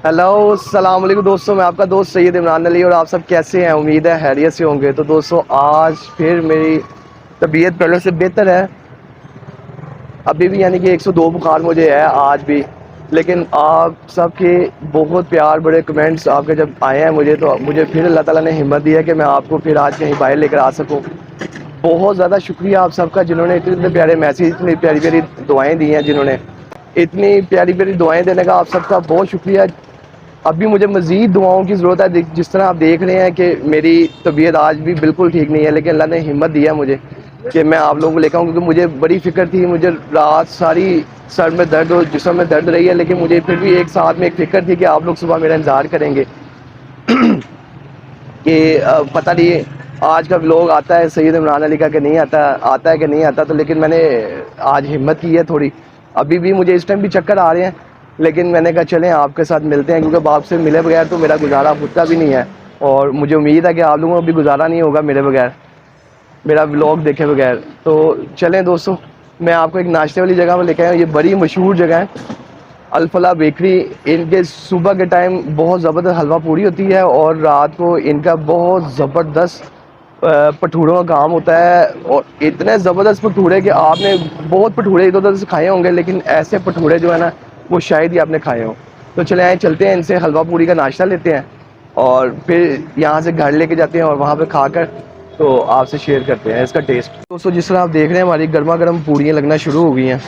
Hello अस्सलाम वालेकुम दोस्तों, मैं आपका दोस्त सैयद इमरान अली और आप सब कैसे हैं। उम्मीद है खैरियत से होंगे। तो दोस्तों आज फिर मेरी तबीयत पहले से बेहतर है। अभी भी यानी कि 102 बुखार मुझे है आज भी, लेकिन आप सबके बहुत प्यार बड़े कमेंट्स आपके जब आए हैं मुझे, तो मुझे फिर अल्लाह ताला ने हिम्मत दी है कि मैं आपको फिर आज कहीं बाहर लेकर आ सकूं। बहुत ज़्यादा शुक्रिया आप सबका जिन्होंने इतने इतने प्यारे मैसेज, इतनी प्यारी प्यारी दुआएं दी हैं, जिन्होंने इतनी प्यारी प्यारी दुआएं देने का आप सबका बहुत शुक्रिया। अभी मुझे मज़ीद दुआओं की ज़रूरत है। जिस तरह आप देख रहे हैं कि मेरी तबीयत आज भी बिल्कुल ठीक नहीं है, लेकिन अल्लाह ने हिम्मत दिया मुझे कि मैं आप लोगों को लेकर आऊँ, क्योंकि मुझे बड़ी फ़िक्र थी। मुझे रात सारी सर में दर्द और जिस्म में दर्द रही है, लेकिन मुझे फिर भी एक साथ में एक फ़िक्र थी कि आप लोग सुबह मेरा इंतज़ार करेंगे कि पता नहीं आज का व्लॉग आता है सैयद इमरान अली का कि नहीं आता, आता है कि नहीं आता। तो लेकिन मैंने आज हिम्मत की है थोड़ी। अभी भी मुझे इस टाइम भी चक्कर आ रहे हैं, लेकिन मैंने कहा चलें आपके साथ मिलते हैं, क्योंकि बाप से मिले बगैर तो मेरा गुजारा होता भी नहीं है। और मुझे उम्मीद है कि आप लोगों को भी गुजारा नहीं होगा मेरे बगैर, मेरा व्लॉग देखे बगैर। तो चलें दोस्तों, मैं आपको एक नाश्ते वाली जगह में लेके आया हूँ। ये बड़ी मशहूर जगह है अल-फलाह बेकरी। इनके सुबह के टाइम बहुत ज़बरदस्त हलवा पूरी होती है, और रात को इनका बहुत ज़बरदस्त भटूरों का काम होता है। और इतने ज़बरदस्त भटूरे कि आपने बहुत भटूरे इधर उधर से खाए होंगे, लेकिन ऐसे भटूरे जो है ना वो शायद ही आपने खाए हों। तो चले आए, चलते हैं इनसे हलवा पूरी का नाश्ता लेते हैं, और फिर यहाँ से घर लेके जाते हैं और वहाँ पे खाकर तो आपसे शेयर करते हैं इसका टेस्ट। दोस्तों जिस तरह आप देख रहे हैं हमारी गर्मा गर्म पूड़ियाँ लगना शुरू हो गई हैं।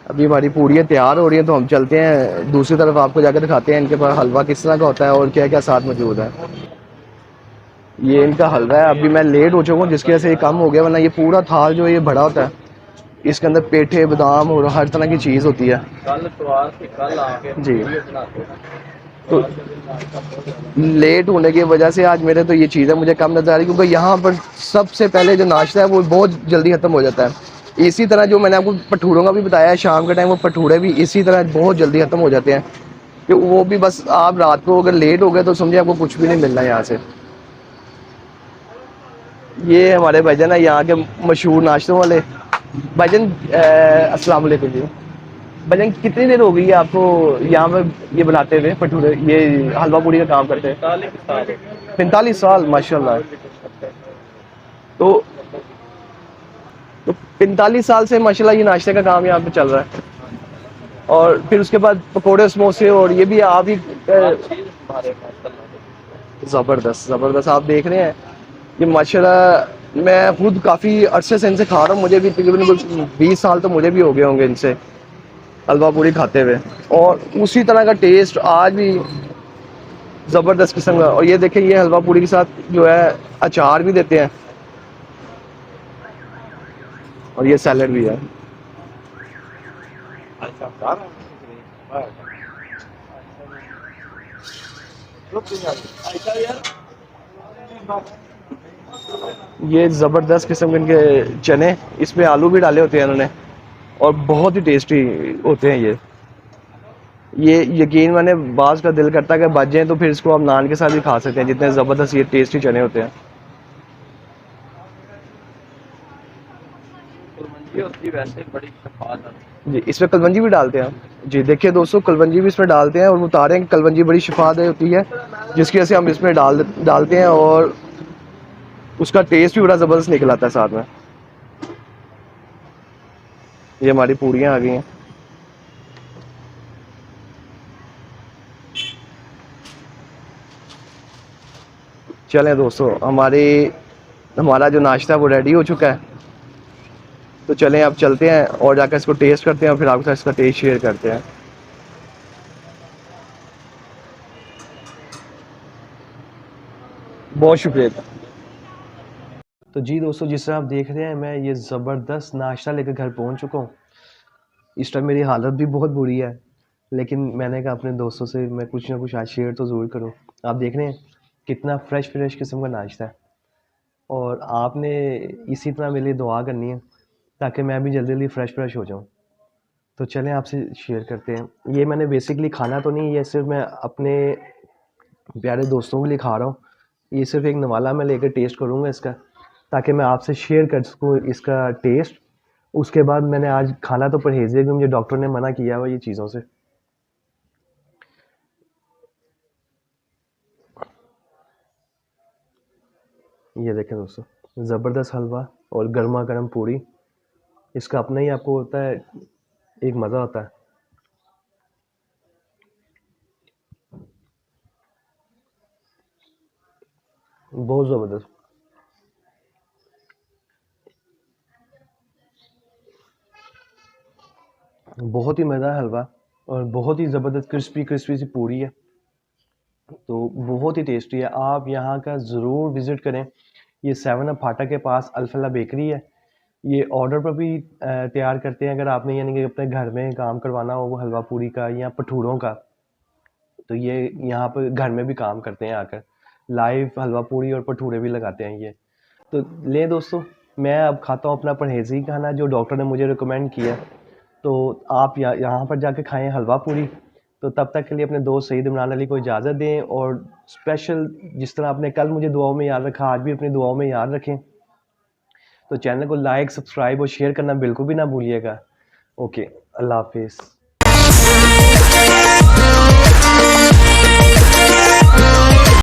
अभी हमारी पूड़ियाँ तैयार हो रही हैं, तो हम चलते हैं दूसरी तरफ, आपको जाकर दिखाते हैं इनके पास हलवा किस तरह का होता है और क्या क्या साथ मौजूद है। ये इनका हलवा है। अभी मैं लेट हो चुका हूँ जिसकी वजह से ये कम हो गया, वरना ये पूरा थाल जो है ये बड़ा होता है। इसके अंदर पेठे बादाम और हर तरह की चीज़ होती है। जी। तो लेट होने की वजह से आज मेरे तो ये चीज़ें मुझे कम नज़र आ रही, क्योंकि यहाँ पर सबसे पहले जो नाश्ता है वो बहुत जल्दी ख़त्म हो जाता है। इसी तरह जो मैंने आपको भटूरों का भी बताया है, शाम के टाइम वो भटूरे भी इसी तरह बहुत जल्दी ख़त्म हो जाते हैं, कि वो भी बस आप रात को अगर लेट हो गए तो समझिए आपको कुछ भी नहीं मिलना यहाँ से। ये हमारे भाईजान है यहाँ के मशहूर नाश्तों वाले। भाईजान अस्सलाम वालेकुम जी। भाईजान कितनी देर हो गई है आपको यहाँ पे ये बनाते हुए भटूरे, ये हलवा पूड़ी का काम करते हैं? 45 साल, माशाल्लाह। तो 45 साल से माशाल्लाह ये नाश्ते का काम यहाँ पे चल रहा है। और फिर उसके बाद पकोड़े समोसे, और ये भी आप ही ज़बरदस्त ज़बरदस्त आप देख रहे हैं ये माशाल्लाह। मैं खुद काफ़ी अरसे से इनसे खा रहा हूँ, मुझे भी तकरीबन कुछ 20 साल तो मुझे भी हो गए होंगे इनसे हलवा पूरी खाते हुए, और उसी तरह का टेस्ट आज भी ज़बरदस्त किस्म का। और ये देखें, ये हलवा पूरी के साथ जो है अचार भी देते हैं, और ये सैलड भी है। ये ज़बरदस्त किस्म के इनके चने, इसमें आलू भी डाले होते हैं इन्होंने, और बहुत ही टेस्टी होते हैं ये यकीन माने बाज का दिल करता है कि बच जाए तो फिर इसको आप नान के साथ भी खा सकते हैं, जितने ज़बरदस्त ये टेस्टी चने होते हैं। जी, इसमें कलवंजी भी डालते हैं हम। जी देखिए दोस्तों, कलवंजी भी इसमें डालते हैं, और वो बता रहे हैं कि कलवंजी बड़ी शिफादेह होती है, जिसकी वजह से हम इसमें डालते हैं, और उसका टेस्ट भी बड़ा ज़बरदस्त निकल आता है साथ में। ये हमारी पूड़ियाँ आ गई हैं। चलें दोस्तों, हमारा जो नाश्ता है वो रेडी हो चुका है, तो चलें अब चलते हैं और जाकर इसको टेस्ट करते हैं और फिर आपके साथ इसका टेस्ट शेयर करते हैं। बहुत शुक्रिया। तो जी दोस्तों, जिस तरह आप देख रहे हैं, मैं ये ज़बरदस्त नाश्ता लेकर घर पहुंच चुका हूँ। इस टाइम मेरी हालत भी बहुत बुरी है, लेकिन मैंने कहा अपने दोस्तों से मैं कुछ ना कुछ आज शेयर तो ज़रूर करूँ। आप देख रहे हैं कितना फ्रेश किस्म का नाश्ता है, और आपने इसी तरह मेरे लिए दुआ करनी है ताकि मैं भी जल्दी जल्दी फ्रेश हो जाऊँ। तो चलें आपसे शेयर करते हैं। ये मैंने बेसिकली खाना तो नहीं, ये सिर्फ मैं अपने प्यारे दोस्तों के लिए खा रहा हूँ। ये सिर्फ एक नवाला मैं लेकर टेस्ट करूँगा इसका, ताकि मैं आपसे शेयर कर सकूँ इसका टेस्ट। उसके बाद मैंने आज खाना तो परहेज़ है, क्योंकि मुझे डॉक्टर ने मना किया हुआ ये चीज़ों से। ये देखें दोस्तों, ज़बरदस्त हलवा और गर्मा गर्म पूड़ी, इसका अपना ही आपको होता है, एक मज़ा होता है। बहुत ज़बरदस्त, बहुत ही मज़ेदार हलवा और बहुत ही ज़बरदस्त क्रिस्पी सी पूड़ी है, तो बहुत ही टेस्टी है। आप यहाँ का ज़रूर विज़िट करें। ये 7 अप फाटक के पास अल्फला बेकरी है। ये ऑर्डर पर भी तैयार करते हैं, अगर आपने यानी कि अपने घर में काम करवाना हो वो हलवा पूड़ी का या भटूरों का, तो ये यहाँ पर घर में भी काम करते हैं आकर। लाइव हलवा पूड़ी और भटूरे भी लगाते हैं ये। तो ले दोस्तों, मैं अब खाता हूँ अपना परहेज़ी खाना जो डॉक्टर ने मुझे रिकमेंड किया। तो आप यहाँ पर जाके खाएं हलवा पूरी। तो तब तक के लिए अपने दोस्त सईद इमरान अली को इजाज़त दें, और स्पेशल जिस तरह आपने कल मुझे दुआओं में याद रखा, आज भी अपनी दुआओं में याद रखें। तो चैनल को लाइक, सब्सक्राइब और शेयर करना बिल्कुल भी ना भूलिएगा। ओके, अल्लाह हाफिज़।